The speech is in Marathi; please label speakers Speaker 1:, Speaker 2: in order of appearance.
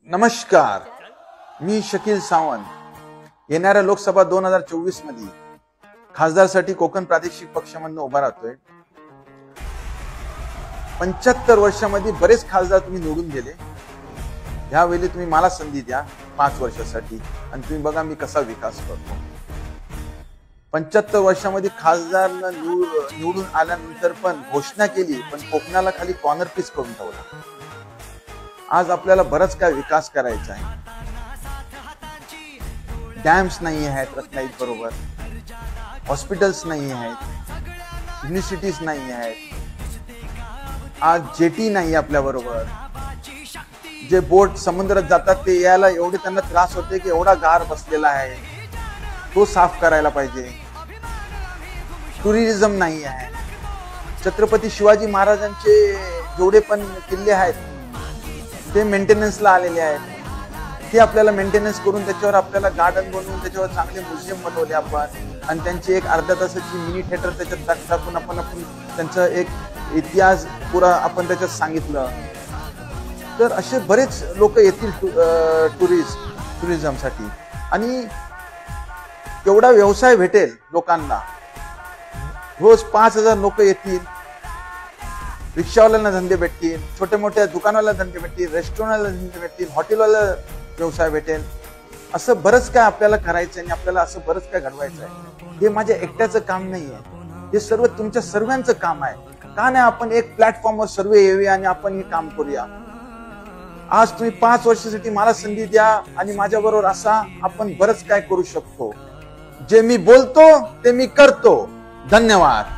Speaker 1: नमस्कार, मी शकील सावंत येणाऱ्या लोकसभा 2024 मध्ये खासदारसाठी कोकण प्रादेशिक पक्षामधून उभा राहतोय। 75 वर्षांमध्ये बरेच खासदार तुम्ही निवडून गेले। यावेळी तुम्ही मला संधी द्या 5 वर्षासाठी आणि तुम्ही बघा मी कसा विकास करतो। 75 वर्षांमध्ये खासदार निवडून आल्यानंतर पण घोषणा केली, पण कोकणाला खाली कॉर्नर पीस करून ठेवला। आज आपल्याला बराच काय विकास करायचा आहे। डॅम्स नाही आहेत रत्नागिरी बरोबर, हॉस्पिटल्स नाही आहेत, युनिव्हर्सिटीज नाही आहेत, आज जेटी नाही आपल्या बरोबर। जे बोट समुद्रात जातात ते यायला एवढे त्यांना त्रास होते की एवढा गार बसलेला आहे, तो साफ करायला पाहिजे। टुरिझम नाही आहे। छत्रपती शिवाजी महाराजांचे जेवढे पण किल्ले आहेत ते मेंटेनन्सला आलेले आहेत। ते आपल्याला मेंटेनन्स करून त्याच्यावर आपल्याला गार्डन बनवून त्याच्यावर चांगले म्युझियम बनवले आपण आणि त्यांची एक अर्ध्या तासाची मिनी थिएटर त्याच्यात टाकून आपण त्यांचा एक इतिहास पुरा आपण त्याच्यात सांगितलं। तर असे बरेच लोक येतील टुरिझमसाठी आणि एवढा व्यवसाय भेटेल लोकांना। रोज 5000 लोक येतील, रिक्षावाल्यांना धंदे भेटतील, छोटे मोठ्या दुकानाला धंदे भेटतील, रेस्टॉरंटला धंदे भेटतील, हॉटेलवाला व्यवसाय भेटेल। असं बरंच काय आपल्याला करायचं आणि आपल्याला असं बरंच काय घडवायचं आहे। हे माझ्या एकट्याचं काम नाही आहे, हे सर्व तुमच्या सर्वांचं काम आहे। का नाही आपण एक प्लॅटफॉर्मवर सर्व येऊया आणि आपण हे काम करूया। आज तुम्ही 5 वर्षासाठी मला संधी द्या आणि माझ्या बरोबर असा आपण बरंच काय करू शकतो। जे मी बोलतो ते मी करतो। धन्यवाद।